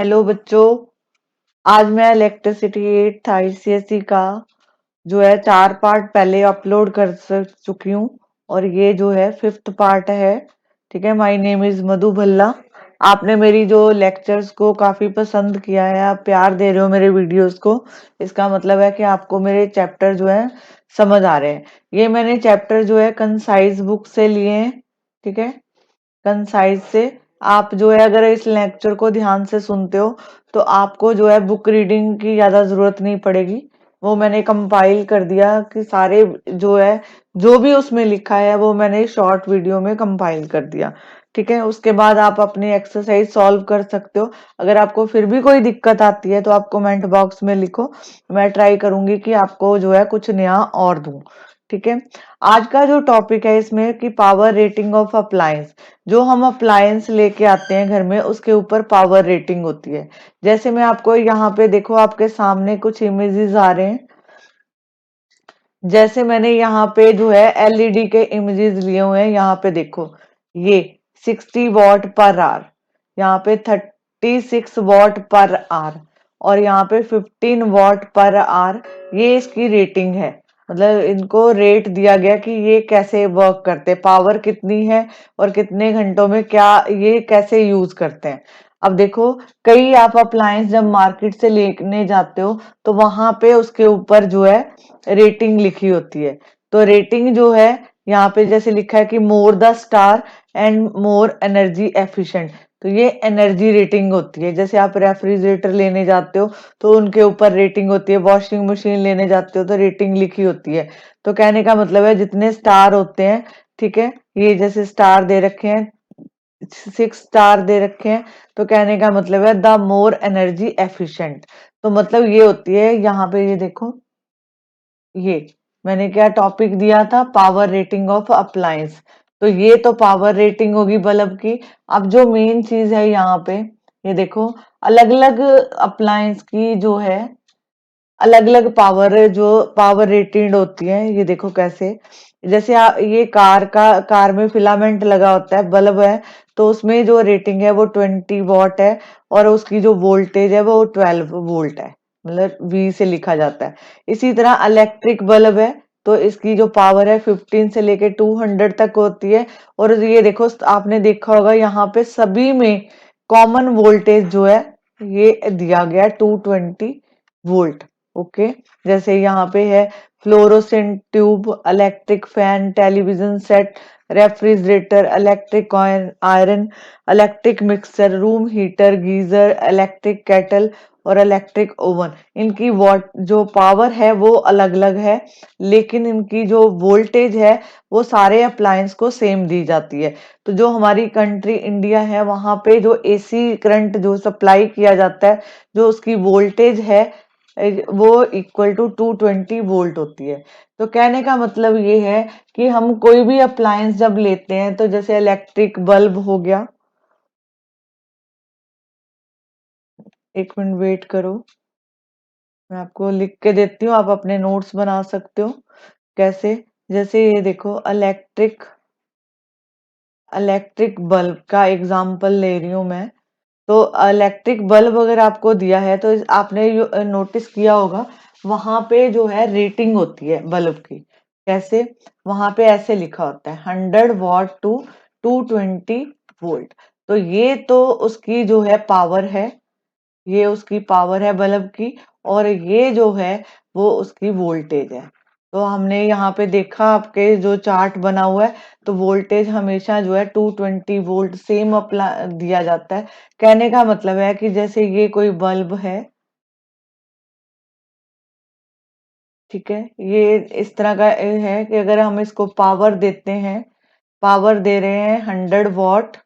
Hello बच्चों। आज मैं इलेक्ट्रिसिटी 8th आईसीएसई का जो है 4 पार्ट पहले अपलोड कर चुकी हूँ और ये जो है 5th पार्ट है। ठीक है, माय नेम इज मधु भल्ला। आपने मेरी जो लेक्चर्स को काफी पसंद किया है, आप प्यार दे रहे हो मेरे वीडियोस को, इसका मतलब है कि आपको मेरे चैप्टर जो है समझ आ रहे हैं। ये मैंने चैप्टर जो है कंसाइज बुक से लिए हैं। ठीक है, कंसाइज से आप जो है अगर इस लेक्चर को ध्यान से सुनते हो तो आपको जो है बुक रीडिंग की ज्यादा जरूरत नहीं पड़ेगी। वो मैंने कंपाइल कर दिया कि सारे जो है जो भी उसमें लिखा है वो मैंने शॉर्ट वीडियो में कंपाइल कर दिया। ठीक है, उसके बाद आप अपनी एक्सरसाइज सॉल्व कर सकते हो। अगर आपको फिर भी कोई दिक्कत आती है तो आप कमेंट बॉक्स में लिखो, मैं ट्राई करूंगी कि आपको जो है कुछ नया और दूं। ठीक है, आज का जो टॉपिक है इसमें कि पावर रेटिंग ऑफ अप्लायंस। जो हम अप्लायंस लेके आते हैं घर में उसके ऊपर पावर रेटिंग होती है। जैसे मैं आपको यहाँ पे देखो, आपके सामने कुछ इमेजेस आ रहे हैं। जैसे मैंने यहाँ पे जो है एलईडी के इमेजेस लिए हुए हैं। यहाँ पे देखो, ये 60 वॉट पर आवर, यहाँ पे 36 वॉट पर आवर और यहाँ पे 15 वॉट पर आवर। ये इसकी रेटिंग है, मतलब इनको रेट दिया गया कि ये कैसे वर्क करते हैं, पावर कितनी है और कितने घंटों में क्या ये कैसे यूज करते हैं। अब देखो, कई आप अप्लायंस जब मार्केट से लेने जाते हो तो वहां पे उसके ऊपर जो है रेटिंग लिखी होती है। तो रेटिंग जो है यहाँ पे जैसे लिखा है कि more the star and more energy efficient, तो ये एनर्जी रेटिंग होती है। जैसे आप रेफ्रिजरेटर लेने जाते हो तो उनके ऊपर रेटिंग होती है, वॉशिंग मशीन लेने जाते हो तो रेटिंग लिखी होती है। तो कहने का मतलब है जितने स्टार होते हैं, ठीक है, ये जैसे स्टार दे रखे हैं, 6 स्टार दे रखे हैं, तो कहने का मतलब है द मोर एनर्जी एफिशिएंट। तो मतलब ये होती है, यहाँ पे ये देखो, ये मैंने क्या टॉपिक दिया था, पावर रेटिंग ऑफ अप्लायंस। तो ये तो पावर रेटिंग होगी बल्ब की। अब जो मेन चीज है यहाँ पे, ये देखो, अलग अलग अप्लायंस की जो है अलग अलग पावर, जो पावर रेटेड होती है। ये देखो कैसे, जैसे ये कार में फिलामेंट लगा होता है, बल्ब है, तो उसमें जो रेटिंग है वो 20 वॉट है और उसकी जो वोल्टेज है वो 12 वोल्ट है, मतलब वी से लिखा जाता है। इसी तरह इलेक्ट्रिक बल्ब है तो इसकी जो पावर है 15 से लेके 200 तक होती है। और ये देखो, आपने देखा होगा यहाँ पे सभी में कॉमन वोल्टेज जो है ये दिया गया है 220 वोल्ट। ओके, जैसे यहाँ पे है fluorescent tube, electric fan, television set, refrigerator, electric iron, electric mixer, room heater, geyser, electric kettle और इलेक्ट्रिक ओवन। इनकी वॉट जो पावर है वो अलग अलग है, लेकिन इनकी जो वोल्टेज है वो सारे अप्लायंस को सेम दी जाती है। तो जो हमारी कंट्री इंडिया है वहां पे जो एसी करंट जो सप्लाई किया जाता है, जो उसकी वोल्टेज है वो इक्वल टू 220 वोल्ट होती है। तो कहने का मतलब ये है कि हम कोई भी अप्लायंस जब लेते हैं, तो जैसे इलेक्ट्रिक बल्ब हो गया, एक मिनट वेट करो, मैं आपको लिख के देती हूँ, आप अपने नोट्स बना सकते हो। कैसे, जैसे ये देखो, इलेक्ट्रिक इलेक्ट्रिक बल्ब का एग्जांपल ले रही हूँ मैं। तो इलेक्ट्रिक बल्ब अगर आपको दिया है तो आपने नोटिस किया होगा वहां पे जो है रेटिंग होती है बल्ब की। कैसे, वहां पे ऐसे लिखा होता है 100 वॉट टू 220 वोल्ट। तो ये तो उसकी जो है पावर है, ये उसकी पावर है बल्ब की, और ये जो है वो उसकी वोल्टेज है। तो हमने यहाँ पे देखा आपके जो चार्ट बना हुआ है, तो वोल्टेज हमेशा जो है 220 वोल्ट सेम अप्ला दिया जाता है। कहने का मतलब है कि जैसे ये कोई बल्ब है, ठीक है, ये इस तरह का है कि अगर हम इसको पावर देते हैं, पावर दे रहे हैं 100 वॉट,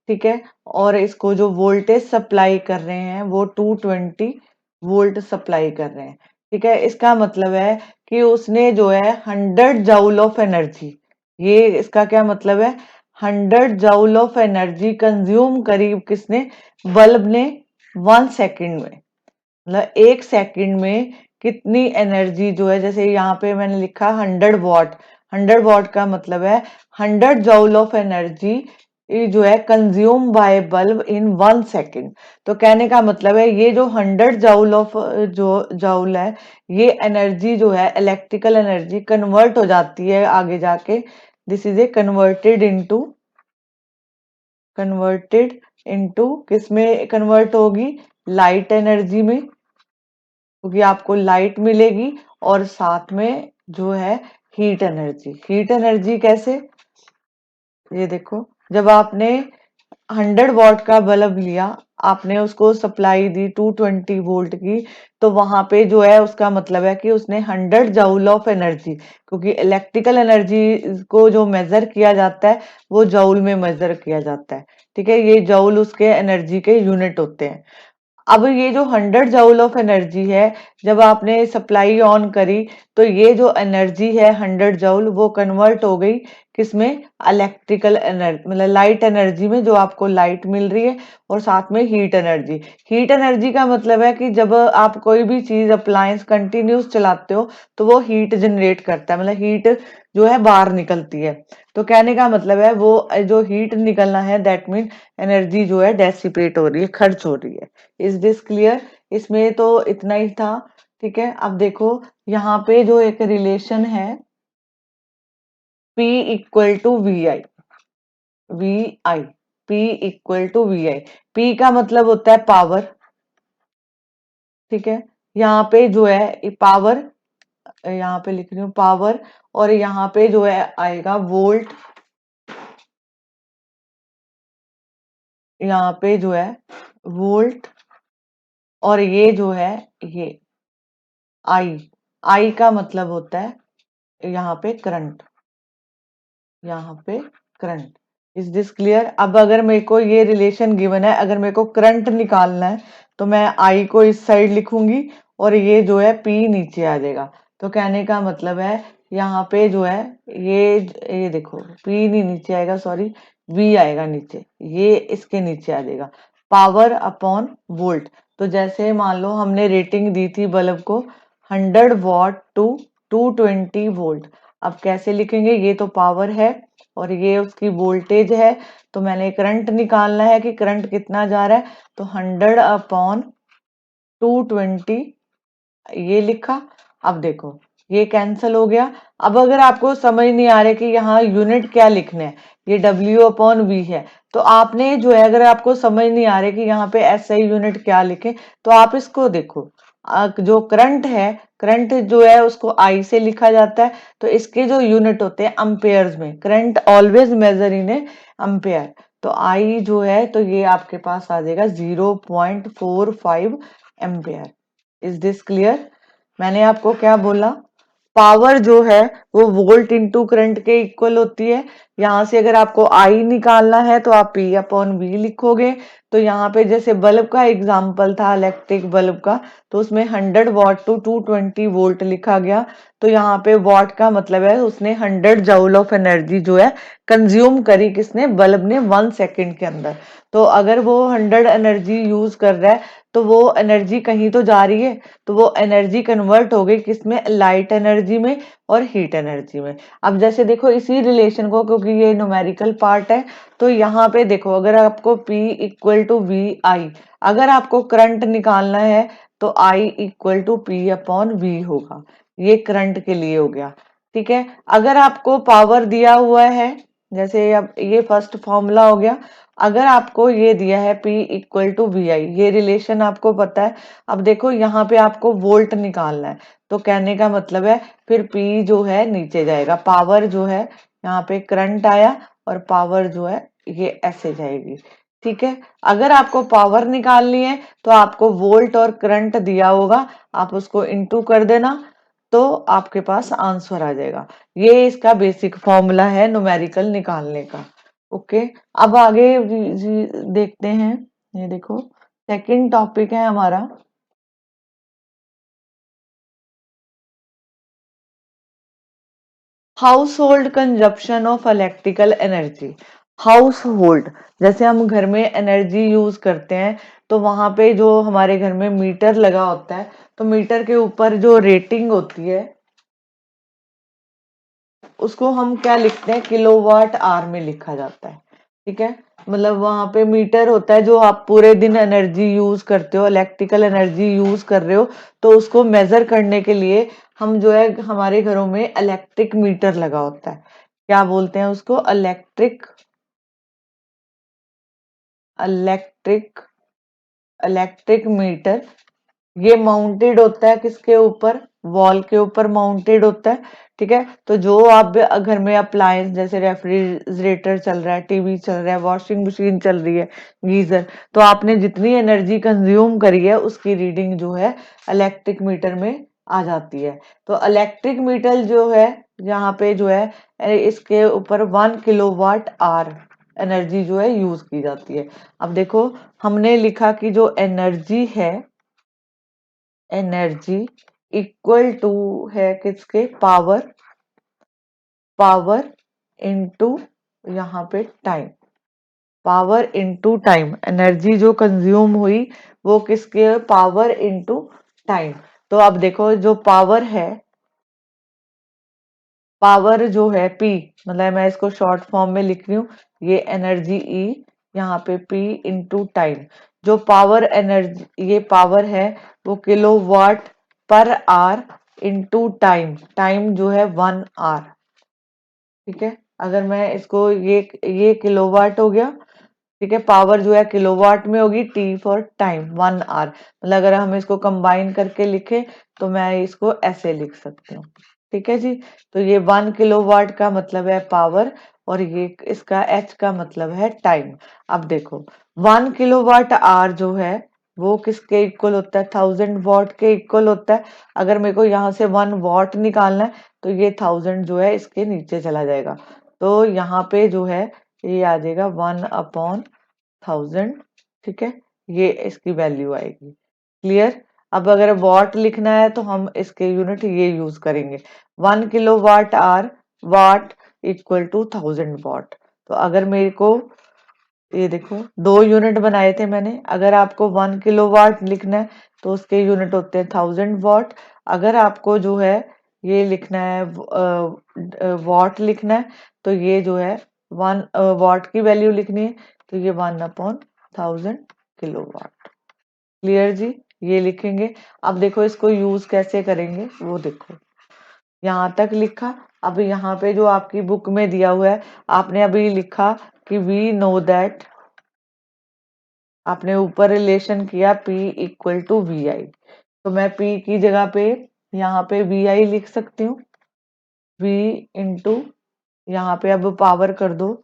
ठीक है, और इसको जो वोल्टेज सप्लाई कर रहे हैं वो 220 वोल्ट सप्लाई कर रहे हैं। ठीक है, इसका मतलब है कि उसने जो है 100 जूल ऑफ एनर्जी, ये इसका क्या मतलब है, 100 जूल ऑफ एनर्जी कंज्यूम करीब किसने, बल्ब ने, 1 सेकेंड में। मतलब 1 सेकेंड में कितनी एनर्जी जो है, जैसे यहाँ पे मैंने लिखा 100 वॉट, 100 वॉट का मतलब है 100 जूल ऑफ एनर्जी ये जो है consume by bulb in 1 second. तो कहने का मतलब है ये जो 100 जूल ऑफ जो जूल है, ये एनर्जी जो है इलेक्ट्रिकल एनर्जी कन्वर्ट हो जाती है आगे जाके। This is a converted into किस में कन्वर्ट होगी? लाइट एनर्जी में, क्योंकि आपको लाइट मिलेगी और साथ में जो है हीट एनर्जी कैसे? ये देखो, जब आपने 100 वॉट का बल्ब लिया, आपने उसको सप्लाई दी 220 वोल्ट की, तो वहां पे जो है उसका मतलब है कि उसने 100 जूल ऑफ एनर्जी, क्योंकि इलेक्ट्रिकल एनर्जी को जो मेजर किया जाता है वो जूल में मेजर किया जाता है। ठीक है, ये जूल उसके एनर्जी के यूनिट होते हैं। अब ये जो 100 जूल ऑफ एनर्जी है, जब आपने सप्लाई ऑन करी, तो ये जो एनर्जी है 100 जूल, वो कन्वर्ट हो गई किसमें? इलेक्ट्रिकल एनर्जी, मतलब लाइट एनर्जी में, जो आपको लाइट मिल रही है, और साथ में हीट एनर्जी का मतलब है कि जब आप कोई भी चीज अप्लायंस कंटिन्यूस चलाते हो, तो वो हीट जनरेट करता है, मतलब हीट जो है बाहर निकलती है। तो कहने का मतलब है वो जो हीट निकलना है, दैट मीन एनर्जी जो है डेसिपेट हो रही है, खर्च हो रही है। Is this clear? इसमें तो इतना ही था। ठीक है, अब देखो यहाँ पे जो एक रिलेशन है P equal to V I, V I, P equal to V I. P का मतलब होता है पावर। ठीक है, यहाँ पे जो है पावर, यहाँ पे लिख रही हूँ पावर, और यहाँ पे जो है आएगा वोल्ट, यहाँ पे जो है वोल्ट, और ये जो है ये आई, आई का मतलब होता है यहाँ पे करंट, यहाँ पे करंट। Is this clear? अब अगर मेरे को ये रिलेशन गिवन है, अगर मेरे को करंट निकालना है, तो मैं आई को इस साइड लिखूंगी और ये जो है पी नीचे आ जाएगा। तो कहने का मतलब है यहाँ पे जो है ये देखो, पी नहीं नीचे आएगा, सॉरी, वी आएगा नीचे, ये इसके नीचे आ जाएगा, पावर अपॉन वोल्ट। तो जैसे मान लो हमने रेटिंग दी थी बल्ब को 100 वॉट टू 220 वोल्ट। अब कैसे लिखेंगे? ये तो पावर है और ये उसकी वोल्टेज है, तो मैंने करंट निकालना है कि करंट कितना जा रहा है, तो 100/220 ये लिखा। अब देखो ये कैंसिल हो गया। अब अगर आपको समझ नहीं आ रहा कि यहाँ यूनिट क्या लिखने हैं, ये W/V है, तो आपने जो है, अगर आपको समझ नहीं आ रहा कि यहाँ पे SI यूनिट क्या लिखे, तो आप इसको देखो, जो करंट है, करंट जो है उसको I से लिखा जाता है, तो इसके जो यूनिट होते हैं अम्पेयर्स में, current always measure in A ampere. तो I जो है, तो ये आपके पास आ जाएगा 0.45 एम्पेयर। Is this clear? मैंने आपको क्या बोला? पावर जो है वो वोल्ट इंटू करंट के इक्वल होती है। यहाँ से अगर आपको आई निकालना है तो आप P/V लिखोगे। तो यहाँ पे जैसे बल्ब का एग्जांपल था, इलेक्ट्रिक बल्ब का, तो उसमें 100 वॉट टू 220 वोल्ट लिखा गया। तो यहाँ पे वॉट का मतलब है उसने 100 जूल ऑफ एनर्जी जो है कंज्यूम करी, किसने? बल्ब ने 1 सेकेंड के अंदर। तो अगर वो 100 एनर्जी यूज कर रहा है, तो वो एनर्जी कहीं तो जा रही है, तो वो एनर्जी कन्वर्ट हो गई किसमें? लाइट एनर्जी में और हीट एनर्जी में। अब जैसे देखो इसी रिलेशन को, क्योंकि ये न्यूमेरिकल पार्ट है, तो यहाँ पे देखो, अगर आपको P इक्वल टू वी आई, अगर आपको करंट निकालना है, तो I इक्वल टू P/V होगा। ये करंट के लिए हो गया। ठीक है, अगर आपको पावर दिया हुआ है, जैसे अब ये फर्स्ट फॉर्मूला हो गया, अगर आपको ये दिया है P इक्वल टू वी आई, ये रिलेशन आपको पता है। अब देखो यहाँ पे आपको वोल्ट निकालना है, तो कहने का मतलब है फिर P जो है नीचे जाएगा, पावर जो है यहाँ पे करंट आया, और पावर जो है ये ऐसे जाएगी। ठीक है, अगर आपको पावर निकालनी है, तो आपको वोल्ट और करंट दिया होगा, आप उसको इनटू कर देना, तो आपके पास आंसर आ जाएगा। ये इसका बेसिक फॉर्मूला है न्यूमेरिकल निकालने का। ओके, अब आगे देखते हैं। ये देखो सेकंड टॉपिक है हमारा house hold consumption of electrical energy. House hold, जैसे हम घर में एनर्जी यूज करते हैं, तो वहां पे जो हमारे घर में मीटर लगा होता है, तो मीटर के ऊपर जो रेटिंग होती है उसको हम क्या लिखते हैं? किलोवाट आवर में लिखा जाता है। ठीक है, मतलब वहां पे मीटर होता है जो आप पूरे दिन एनर्जी यूज करते हो, इलेक्ट्रिकल एनर्जी यूज कर रहे हो, तो उसको मेजर करने के लिए हम जो है हमारे घरों में इलेक्ट्रिक मीटर लगा होता है। क्या बोलते हैं उसको? Electric electric electric meter. ये माउंटेड होता है किसके ऊपर? वॉल के ऊपर माउंटेड होता है। ठीक है, तो जो आप घर में अप्लायंस जैसे रेफ्रिजरेटर चल रहा है, टीवी चल रहा है, वॉशिंग मशीन चल रही है, गीजर, तो आपने जितनी एनर्जी कंज्यूम करी है उसकी रीडिंग जो है इलेक्ट्रिक मीटर में आ जाती है। तो इलेक्ट्रिक मीटर जो है यहाँ पे जो है इसके ऊपर 1 किलोवाट आवर एनर्जी जो है यूज की जाती है। अब देखो, हमने लिखा कि जो एनर्जी है, एनर्जी इक्वल टू है किसके? पावर, पावर इनटू यहाँ पे time, power into time. Energy जो कंज्यूम हुई वो किसके? Power into time. तो अब देखो, जो पावर है, पावर जो है पी, मतलब मैं इसको शॉर्ट फॉर्म में लिख रही हूँ, ये एनर्जी ई, यहाँ पे पी इंटू टाइम। जो पावर एनर्जी, ये पावर है वो kilowatt per hour into time, time जो है 1 आवर। ठीक है, अगर मैं इसको ये किलोवाट हो गया। ठीक है, पावर जो है किलोवाट में होगी, टी फॉर टाइम 1 आवर। मतलब अगर हम इसको कंबाइन करके लिखें तो मैं इसको ऐसे लिख सकती हूँ। ठीक है जी, तो ये 1 किलोवाट का मतलब है पावर, और ये इसका एच का मतलब है टाइम। अब देखो, 1 किलोवाट आवर जो है वो किसके इक्वल होता है? 1000 वॉट के इक्वल होता है। अगर मेरे को यहाँ से 1 वॉट निकालना है तो ये 1000 जो है इसके नीचे चला जाएगा, तो यहाँ पे जो है ये आ जाएगा 1/1000। ठीक है, ये इसकी वैल्यू आएगी। क्लियर? अब अगर वॉट लिखना है तो हम इसके यूनिट ये यूज करेंगे, 1 kilowatt hour, watt equal to 1000 watt. तो अगर मेरे को, ये देखो, 2 यूनिट बनाए थे मैंने। अगर आपको 1 किलोवाट लिखना है तो उसके यूनिट होते हैं 1000 वॉट। अगर आपको जो है ये लिखना है, वॉट लिखना है, तो ये जो है 1 वॉट की वैल्यू लिखनी है, तो ये 1/1000 किलोवाट। क्लियर जी? ये लिखेंगे। अब देखो इसको यूज कैसे करेंगे वो देखो, यहाँ तक लिखा। अब यहाँ पे जो आपकी बुक में दिया हुआ है, आपने अभी लिखा कि वी नो दैट, आपने ऊपर रिलेशन किया P इक्वल टू वी आई, तो मैं P की जगह पे यहाँ पे वी आई लिख सकती हूँ। V इंटू, यहाँ पे अब पावर कर दो,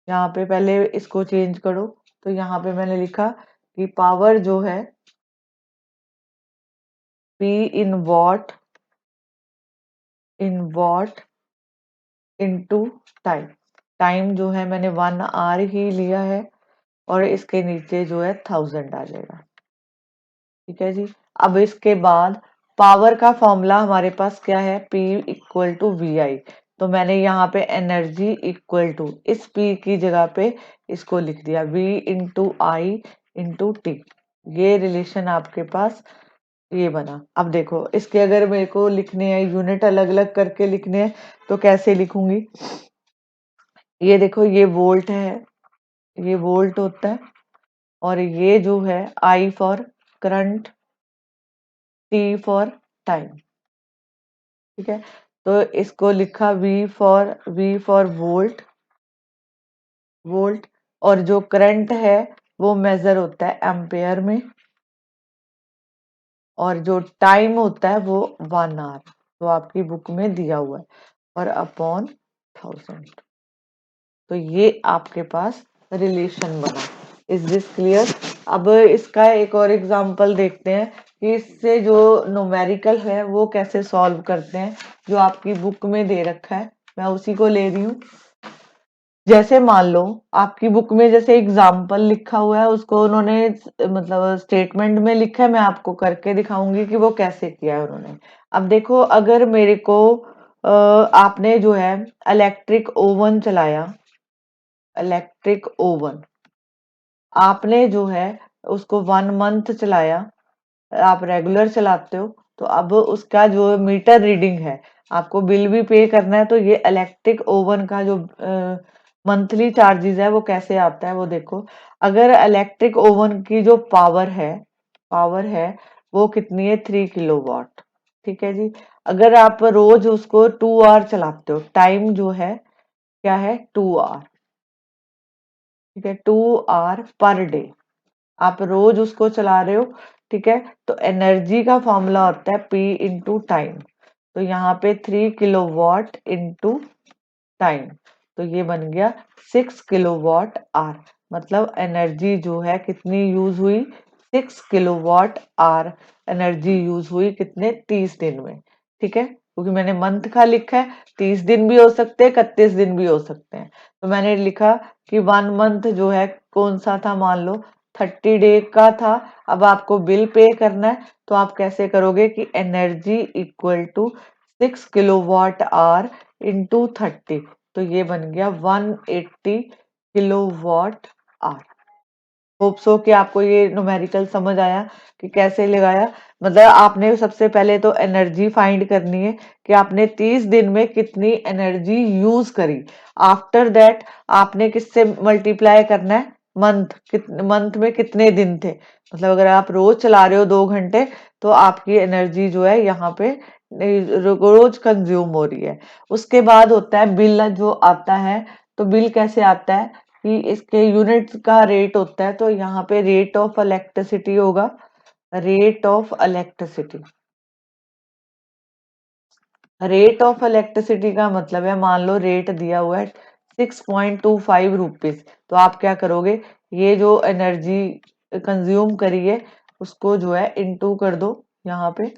यहाँ पे पहले इसको चेंज करो, तो यहाँ पे मैंने लिखा कि पावर जो है P in what into time. Time जो है मैंने 1 आवर ही लिया है, और इसके नीचे जो है 1000 आ जाएगा। ठीक है जी, अब इसके बाद पावर का फॉर्मूला हमारे पास क्या है? P इक्वल टू वी आई। तो मैंने यहाँ पे एनर्जी इक्वल टू, इस P की जगह पे इसको लिख दिया V इंटू आई इंटू टी। ये रिलेशन आपके पास ये बना। अब देखो, इसके अगर मेरे को लिखने हैं यूनिट अलग अलग करके लिखने हैं तो कैसे लिखूंगी? ये देखो, ये वोल्ट है, ये वोल्ट होता है, और ये जो है I for current, T for time. ठीक है, तो इसको लिखा वी फॉर वोल्ट, वोल्ट, और जो करंट है वो मेजर होता है एम्पेयर में, और जो टाइम होता है वो 1 आवर, तो आपकी बुक में दिया हुआ है, और अपॉन 1000। तो ये आपके पास रिलेशन बना। Is this clear? अब इसका एक और एग्जांपल देखते हैं कि इससे जो न्यूमेरिकल है वो कैसे सॉल्व करते हैं, जो आपकी बुक में दे रखा है, मैं उसी को ले रही हूँ। जैसे मान लो आपकी बुक में जैसे एग्जाम्पल लिखा हुआ है, उसको उन्होंने मतलब स्टेटमेंट में लिखा है, मैं आपको करके दिखाऊंगी कि वो कैसे किया है उन्होंने। अब देखो, अगर मेरे को आपने जो है इलेक्ट्रिक ओवन चलाया, इलेक्ट्रिक ओवन आपने जो है उसको 1 मंथ चलाया, आप रेगुलर चलाते हो, तो अब उसका जो मीटर रीडिंग है, आपको बिल भी पे करना है, तो ये इलेक्ट्रिक ओवन का जो मंथली चार्जेस है वो कैसे आता है वो देखो। अगर इलेक्ट्रिक ओवन की जो पावर है वो कितनी है, 3 किलोवाट। ठीक है जी। अगर आप रोज उसको 2 आवर चलाते हो, टाइम जो है क्या है, 2 आवर। ठीक है, 2 आवर पर डे आप रोज उसको चला रहे हो। ठीक है, तो एनर्जी का फॉर्मूला होता है P इंटू टाइम। तो यहाँ पे 3 किलोवाट इंटू टाइम, तो ये बन गया 6 किलोवाट आवर। मतलब एनर्जी जो है कितनी यूज हुई, 6 किलोवाट आवर एनर्जी यूज हुई कितने, 30 दिन में। ठीक है, क्योंकि मैंने मंथ का लिखा है, 30 दिन भी हो सकते हैं, 31 दिन भी हो सकते हैं। तो मैंने लिखा कि 1 मंथ जो है कौन सा था, मान लो 30 डे का था। अब आपको बिल पे करना है, तो आप कैसे करोगे कि energy equal to 6 kilowatt hour into 30, तो ये बन गया 180 किलोवाट आवर। होप सो कि आपको ये न्यूमेरिकल समझ आया कि कैसे लगाया। मतलब आपने सबसे पहले तो एनर्जी फाइंड करनी है कि आपने 30 दिन में कितनी एनर्जी यूज करी। आफ्टर दैट आपने किससे मल्टीप्लाई करना है, मंथ में कितने दिन थे। मतलब अगर आप रोज चला रहे हो 2 घंटे, तो आपकी एनर्जी जो है यहाँ पे रोज कंज्यूम हो रही है। उसके बाद होता है बिल जो आता है। तो बिल कैसे आता है कि इसके यूनिट्स का रेट होता है, तो यहाँ पे रेट ऑफ इलेक्ट्रिसिटी होगा, rate of electricity. Rate of electricity का मतलब है, मान लो रेट दिया हुआ है 6.25 रुपीज, तो आप क्या करोगे, ये जो एनर्जी कंज्यूम करी है उसको जो है इनटू कर दो यहाँ पे।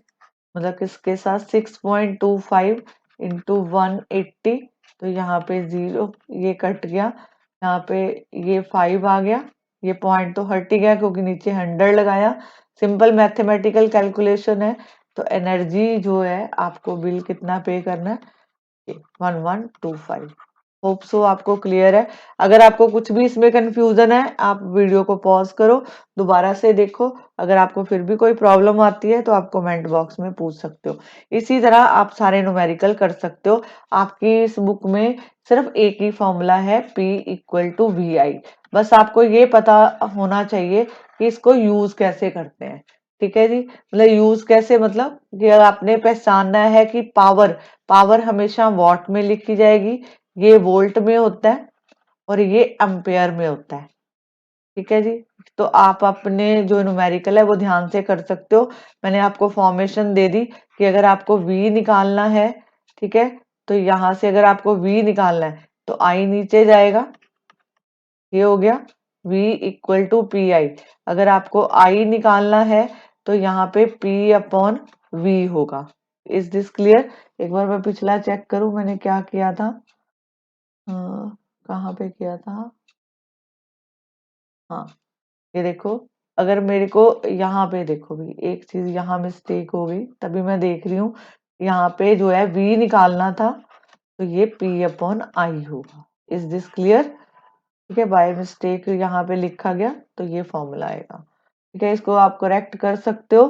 मतलब किसके साथ, 6.25 इंटू 180, तो यहाँ पे 0 ये कट गया, यहाँ पे ये 5 आ गया, ये पॉइंट तो हट ही गया क्योंकि नीचे 100 लगाया। सिंपल मैथमेटिकल कैलकुलेशन है। तो एनर्जी जो है आपको बिल कितना पे करना है, 1125। होप सो आपको क्लियर है। अगर आपको कुछ भी इसमें कंफ्यूजन है, आप वीडियो को पॉज करो, दोबारा से देखो। अगर आपको फिर भी कोई प्रॉब्लम आती है तो आप कमेंट बॉक्स में पूछ सकते हो। इसी तरह आप सारे न्यूमेरिकल कर सकते हो। आपकी इस बुक में सिर्फ एक ही फॉर्मूला है, P इक्वल टू VI। बस आपको ये पता होना चाहिए कि इसको यूज कैसे करते हैं। ठीक है जी। मतलब यूज कैसे, मतलब कि आपने पहचानना है कि पावर पावर हमेशा वॉट में लिखी जाएगी, ये वोल्ट में होता है, और ये एम्पेयर में होता है। ठीक है जी। तो आप अपने जो न्यूमेरिकल है वो ध्यान से कर सकते हो। मैंने आपको फॉर्मेशन दे दी कि अगर आपको V निकालना है, ठीक है, तो यहां से अगर आपको V निकालना है तो I नीचे जाएगा, ये हो गया V इक्वल टू PI। अगर आपको I निकालना है तो यहाँ पे P अपॉन V होगा। Is this clear? एक बार मैं पिछला चेक करूं मैंने क्या किया था। कहाँ पे किया था, हाँ, ये देखो। अगर मेरे को यहाँ पे देखो भी एक चीज यहाँ मिस्टेक हो गई, तभी मैं देख रही हूँ। यहाँ पे जो है V निकालना था, तो ये P अपॉन I होगा। Is this clear? ठीक है, बाय मिस्टेक यहाँ पे लिखा गया, तो ये फॉर्मूला आएगा। ठीक है, इसको आप करेक्ट कर सकते हो।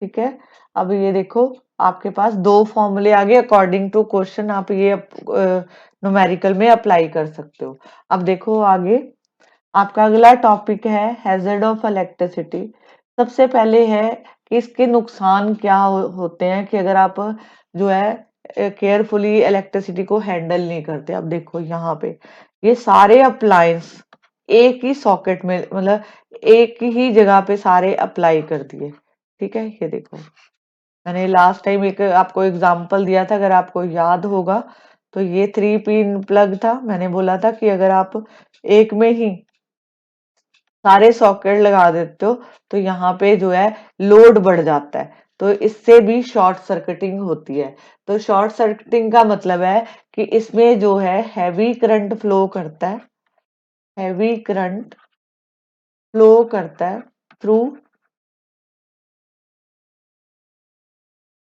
ठीक है, अब ये देखो आपके पास दो फॉर्मूले आ गए। अकॉर्डिंग टू क्वेश्चन आप ये न्यूमेरिकल में अप्लाई कर सकते हो। अब देखो आगे आपका अगला टॉपिक है हैजर्ड ऑफ इलेक्ट्रिसिटी। सबसे पहले है कि इसके नुकसान क्या होते हैं कि अगर आप जो है केयरफुली इलेक्ट्रिसिटी को हैंडल नहीं करते। अब देखो यहाँ पे ये सारे अप्लायंस एक ही सॉकेट में, मतलब एक ही जगह पे सारे अप्लाई कर दिए। ठीक है, ये देखो मैंने लास्ट टाइम एक आपको एग्जांपल दिया था, अगर आपको याद होगा, तो ये 3 पिन प्लग था। मैंने बोला था कि अगर आप एक में ही सारे सॉकेट लगा देते हो तो यहाँ पे जो है लोड बढ़ जाता है, तो इससे भी शॉर्ट सर्किटिंग होती है। तो शॉर्ट सर्किटिंग का मतलब है कि इसमें जो है हैवी करंट फ्लो करता है, हैवी करंट फ्लो करता है through,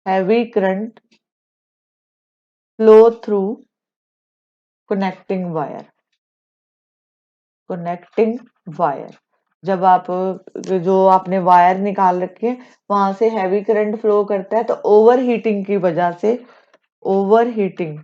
heavy current flow through connecting wire, connecting wire. जब आप जो आपने वायर निकाल रखी है वहां से हैवी करंट फ्लो करता है, तो ओवर हीटिंग की वजह से, ओवर हीटिंग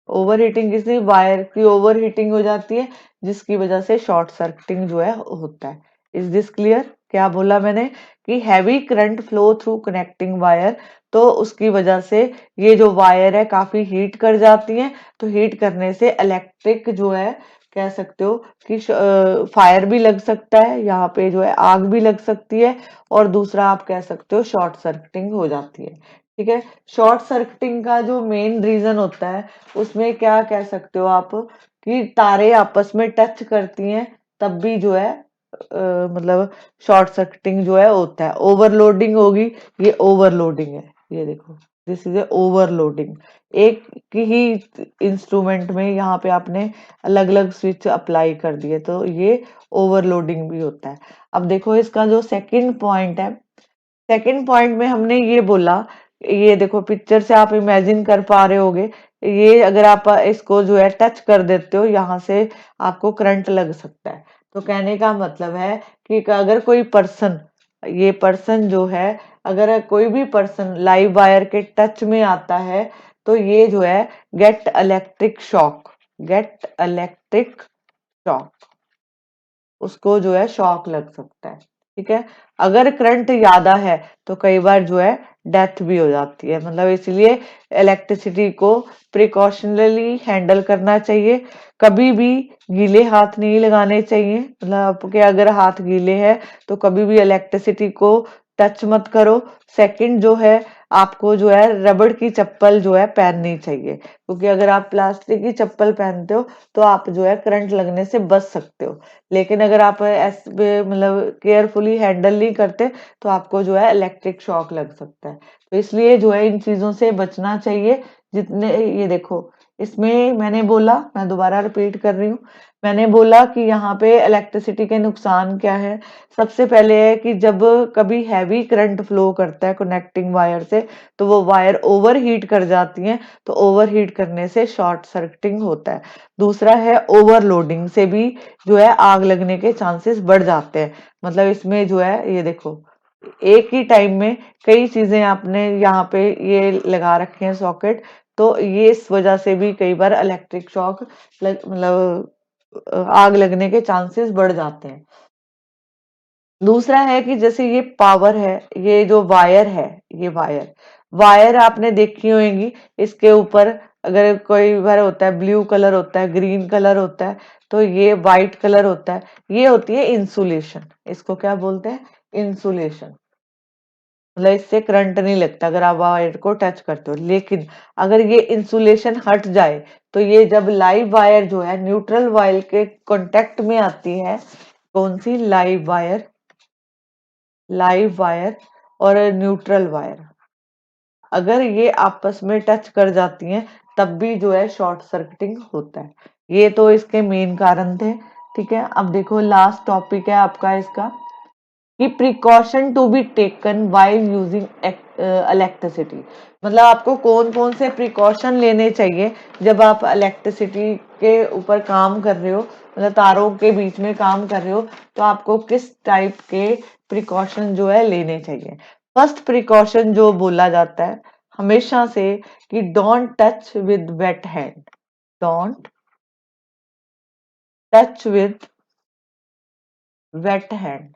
ओवर हीटिंग किसी वायर की ओवर हीटिंग हो जाती है, जिसकी वजह से शॉर्ट सर्किटिंग जो है होता है। Is this clear? क्या बोला मैंने कि heavy current flow through connecting wire, तो उसकी वजह से ये जो वायर है काफी हीट कर जाती हैं, तो हीट करने से इलेक्ट्रिक जो है कह सकते हो कि फायर भी लग सकता है, यहाँ पे जो है आग भी लग सकती है, और दूसरा आप कह सकते हो शॉर्ट सर्किटिंग हो जाती है। ठीक है, शॉर्ट सर्किटिंग का जो मेन रीजन होता है उसमें क्या कह सकते हो आप कि तारे आपस में टच करती हैं, तब भी जो है मतलब शॉर्ट सर्किटिंग जो है होता है। ओवरलोडिंग होगी, ये ओवरलोडिंग है, ये देखो दिस इज ए ओवरलोडिंग। एक ही इंस्ट्रूमेंट में यहाँ पे आपने अलग अलग स्विच अप्लाई कर दिए, तो ये ओवरलोडिंग भी होता है। अब देखो इसका जो सेकंड पॉइंट है, सेकंड पॉइंट में हमने ये बोला, ये देखो पिक्चर से आप इमेजिन कर पा रहे होगे, ये अगर आप इसको जो है टच कर देते हो यहाँ से आपको करंट लग सकता है। तो कहने का मतलब है कि अगर कोई पर्सन, ये पर्सन जो है, अगर कोई भी पर्सन लाइव वायर के टच में आता है, तो ये जो है get electric shock, get electric shock, उसको जो है शॉक लग सकता है। ठीक है, अगर करंट ज्यादा है तो कई बार जो है डेथ भी हो जाती है। मतलब इसलिए इलेक्ट्रिसिटी को प्रिकॉशनली हैंडल करना चाहिए, कभी भी गीले हाथ नहीं लगाने चाहिए। मतलब आपके अगर हाथ गीले हैं तो कभी भी इलेक्ट्रिसिटी को टच मत करो। सेकंड जो है, आपको जो है रबड़ की चप्पल जो है पहननी चाहिए, क्योंकि अगर आप प्लास्टिक की चप्पल पहनते हो तो आप जो है करंट लगने से बच सकते हो। लेकिन अगर आप ऐसे मतलब केयरफुली हैंडल नहीं करते तो आपको जो है इलेक्ट्रिक शॉक लग सकता है। तो इसलिए जो है इन चीजों से बचना चाहिए जितने। ये देखो इसमें मैंने बोला, मैं दोबारा रिपीट कर रही हूँ, मैंने बोला कि यहाँ पे इलेक्ट्रिसिटी के नुकसान क्या है। सबसे पहले है कि जब कभी हैवी करंट फ्लो करता है कनेक्टिंग वायर से, तो वो वायर ओवर हीट कर जाती हैं, तो ओवर हीट करने से शॉर्ट सर्किटिंग होता है। दूसरा है ओवरलोडिंग से भी जो है आग लगने के चांसेस बढ़ जाते हैं। मतलब इसमें जो है ये देखो एक ही टाइम में कई चीजें आपने यहाँ पे ये लगा रखे हैं सॉकेट, तो ये इस वजह से भी कई बार इलेक्ट्रिक शॉक मतलब आग लगने के चांसेस बढ़ जाते हैं। दूसरा है कि जैसे ये पावर है, ये जो वायर है, ये वायर वायर आपने देखी होगी, इसके ऊपर अगर कोई बार होता है ब्लू कलर होता है, ग्रीन कलर होता है, तो ये वाइट कलर होता है, ये होती है इंसुलेशन। इसको क्या बोलते हैं? इंसुलेशन। मतलब इससे करंट नहीं लगता अगर आप वायर को टच करते हो। लेकिन अगर ये इंसुलेशन हट जाए, तो ये जब लाइव वायर जो है न्यूट्रल वायर के कांटेक्ट में आती है, कौन सी? लाइव वायर, लाइव वायर और न्यूट्रल वायर, अगर ये आपस में टच कर जाती हैं, तब भी जो है शॉर्ट सर्किटिंग होता है। ये तो इसके मेन कारण थे। ठीक है, अब देखो लास्ट टॉपिक है आपका इसका कि precaution to be taken while using electricity. मतलब आपको कौन कौन से प्रिकॉशन लेने चाहिए जब आप इलेक्ट्रिसिटी के ऊपर काम कर रहे हो, मतलब तारों के बीच में काम कर रहे हो, तो आपको किस टाइप के प्रिकॉशन जो है लेने चाहिए। फर्स्ट प्रिकॉशन जो बोला जाता है हमेशा से कि don't touch with weight hand, don't touch with weight hand,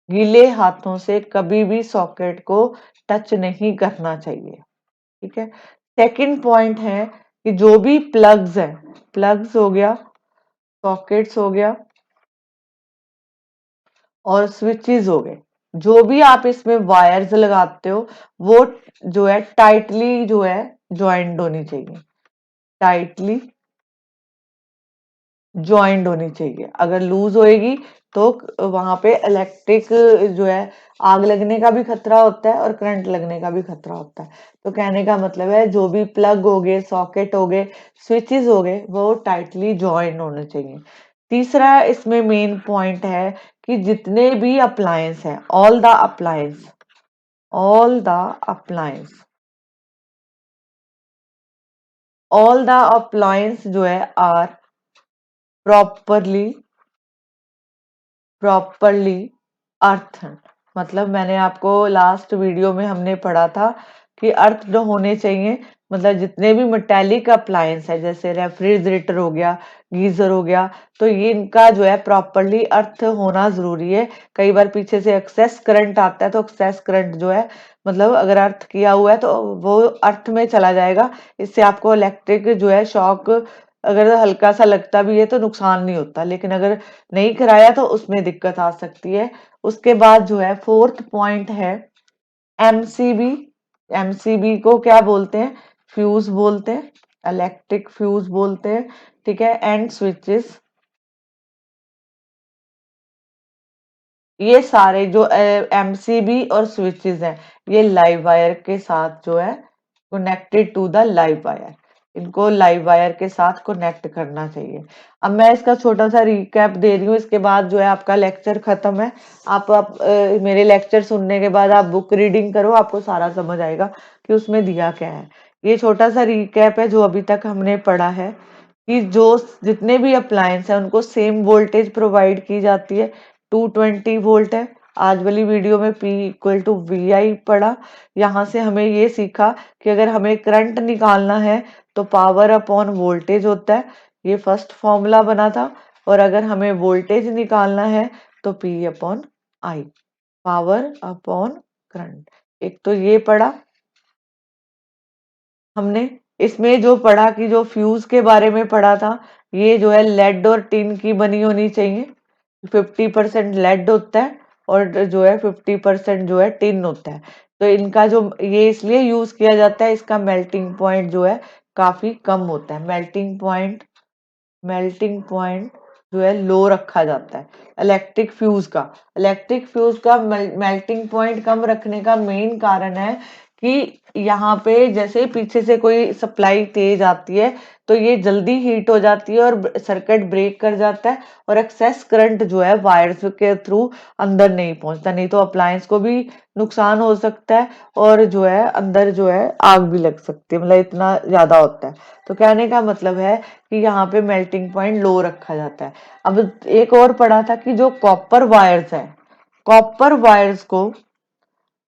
गीले हाथों से कभी भी सॉकेट को टच नहीं करना चाहिए। ठीक है, सेकंड पॉइंट है कि जो भी प्लग्स है, प्लग्स हो गया, सॉकेट्स हो गया और स्विचेस हो गए, जो भी आप इसमें वायर्स लगाते हो वो जो है टाइटली जो है ज्वाइंट होनी चाहिए, टाइटली ज्वाइंट होनी चाहिए। अगर लूज होएगी तो वहां पे इलेक्ट्रिक जो है आग लगने का भी खतरा होता है और करंट लगने का भी खतरा होता है। तो कहने का मतलब है जो भी प्लग हो गए, सॉकेट हो गए, स्विचेस हो गए, वो टाइटली ज्वाइंट होने चाहिए। तीसरा इसमें मेन पॉइंट है कि जितने भी अप्लायंस है, all the appliance, all the appliance, all the appliance जो है आर प्रॉपरली, प्रॉपरली अर्थ। मतलब मैंने आपको लास्ट वीडियो में हमने पढ़ा था कि अर्थ जो होने चाहिए, मतलब जितने भी मेटेलिक अप्लायंस है जैसे रेफ्रिजरेटर हो गया, गीजर हो गया, तो ये इनका जो है प्रॉपरली अर्थ होना जरूरी है। कई बार पीछे से एक्सेस करंट आता है, तो एक्सेस करंट जो है मतलब अगर अर्थ किया हुआ है तो वो अर्थ में चला जाएगा। इससे आपको इलेक्ट्रिक जो है शॉक अगर हल्का सा लगता भी है तो नुकसान नहीं होता, लेकिन अगर नहीं कराया तो उसमें दिक्कत आ सकती है। उसके बाद जो है फोर्थ पॉइंट है एमसीबी। एमसीबी को क्या बोलते हैं? फ्यूज बोलते हैं, इलेक्ट्रिक फ्यूज बोलते हैं, ठीक है। एंड स्विचेस, ये सारे जो एमसीबी और स्विचेस हैं ये लाइव वायर के साथ जो है connected to the live wire, इनको लाइव वायर के साथ कनेक्ट करना चाहिए। अब मैं इसका छोटा सा रिकैप दे रही हूँ, इसके बाद जो है आपका लेक्चर खत्म है। मेरे लेक्चर सुनने के बाद आप बुक रीडिंग करो, आपको सारा समझ आएगा कि उसमें दिया क्या है। ये छोटा सा रिकैप है जो अभी तक हमने पढ़ा है कि जो जितने भी अप्लायंस है उनको सेम वोल्टेज प्रोवाइड की जाती है, 220 वोल्ट है। आज वाली वीडियो में P इक्वल टू वी आई पढ़ा। यहाँ से हमें ये सीखा कि अगर हमें करंट निकालना है तो पावर अपॉन वोल्टेज होता है, ये फर्स्ट फॉर्मूला बना था। और अगर हमें वोल्टेज निकालना है तो P upon I, power upon current. एक तो ये पढ़ा हमने। इसमें जो पढ़ा कि जो फ्यूज के बारे में पढ़ा था, ये जो है लेड और टिन की बनी होनी चाहिए। 50% लेड होता है और जो है 50% जो है टिन होता है। तो इनका जो ये इसलिए यूज किया जाता है, इसका मेल्टिंग पॉइंट जो है काफी कम होता है। मेल्टिंग पॉइंट जो है लो रखा जाता है इलेक्ट्रिक फ्यूज का मेल्टिंग पॉइंट कम रखने का मेन कारण है कि यहाँ पे जैसे पीछे से कोई सप्लाई तेज आती है तो ये जल्दी हीट हो जाती है और सर्किट ब्रेक कर जाता है, और एक्सेस करंट जो है वायर्स के थ्रू अंदर नहीं पहुंचता, नहीं तो अप्लायंस को भी नुकसान हो सकता है और जो है अंदर जो है आग भी लग सकती है, मतलब इतना ज्यादा होता है। तो कहने का मतलब है कि यहाँ पे मेल्टिंग पॉइंट लो रखा जाता है। अब एक और पढ़ा था कि जो कॉपर वायर्स है, कॉपर वायर्स को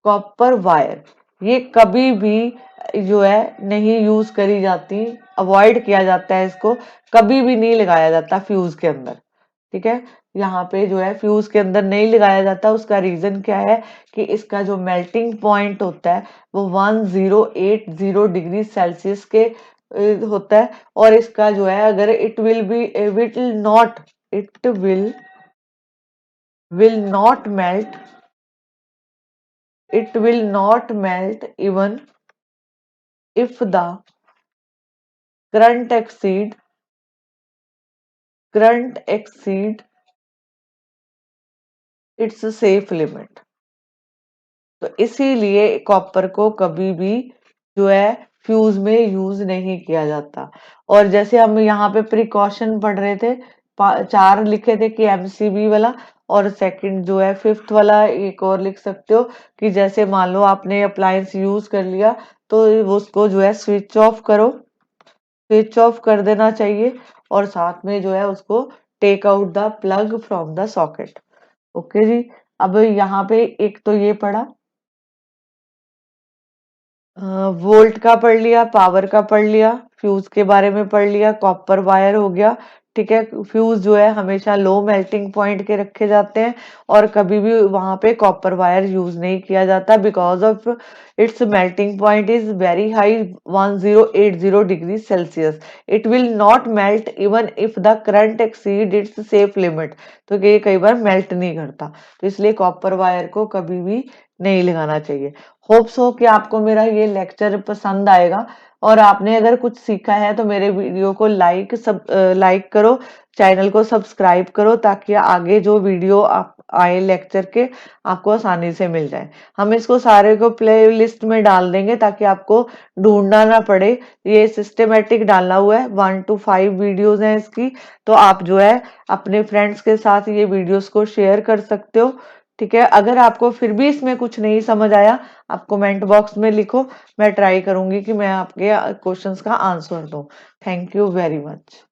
कॉपर वायर ये कभी भी जो है नहीं यूज करी जाती, अवॉइड किया जाता है, इसको कभी भी नहीं लगाया जाता फ्यूज के अंदर, ठीक है। यहाँ पे जो है फ्यूज के अंदर नहीं लगाया जाता, उसका रीजन क्या है कि इसका जो मेल्टिंग पॉइंट होता है वो 1080 डिग्री सेल्सियस के होता है। और इसका जो है अगर it will not melt even if the current exceed its safe limit। तो इसीलिए कॉपर को कभी भी जो है फ्यूज में यूज नहीं किया जाता। और जैसे हम यहाँ पे प्रिकॉशन पढ़ रहे थे, चार लिखे थे कि एमसीबी वाला, और सेकंड जो है फिफ्थ वाला एक और लिख सकते हो कि जैसे मान लो आपने अप्लायंस यूज कर लिया तो वो उसको जो है स्विच ऑफ कर देना चाहिए, और साथ में जो है उसको take out the plug from the socket. Okay ji. अब यहाँ पे एक तो ये पढ़ा, वोल्ट का पढ़ लिया, पावर का पढ़ लिया, फ्यूज के बारे में पढ़ लिया, कॉपर वायर हो गया, ठीक है। फ्यूज जो है हमेशा लो मेल्टिंग पॉइंट के रखे जाते हैं और कभी भी वहां पे कॉपर वायर यूज नहीं किया जाता because of its melting point is very high 1080 degree Celsius. It will not melt even if the current exceed it's safe limit. तो ये कई बार मेल्ट नहीं करता, तो इसलिए कॉपर वायर को कभी भी नहीं लगाना चाहिए। होप्स हो कि आपको मेरा ये लेक्चर पसंद आएगा, और आपने अगर कुछ सीखा है तो मेरे वीडियो को लाइक करो, चैनल को सब्सक्राइब करो, ताकि आगे जो वीडियो आप आए लेक्चर के आपको आसानी से मिल जाए। हम इसको सारे को प्ले लिस्ट में डाल देंगे ताकि आपको ढूंढना ना पड़े। ये सिस्टमेटिक डाला हुआ है, 1 to 5 वीडियोज हैं इसकी। तो आप जो है अपने फ्रेंड्स के साथ ये वीडियोस को शेयर कर सकते हो, ठीक है। अगर आपको फिर भी इसमें कुछ नहीं समझ आया, आप कमेंट बॉक्स में लिखो, मैं ट्राई करूंगी कि मैं आपके क्वेश्चंस का आंसर दूं। Thank you very much.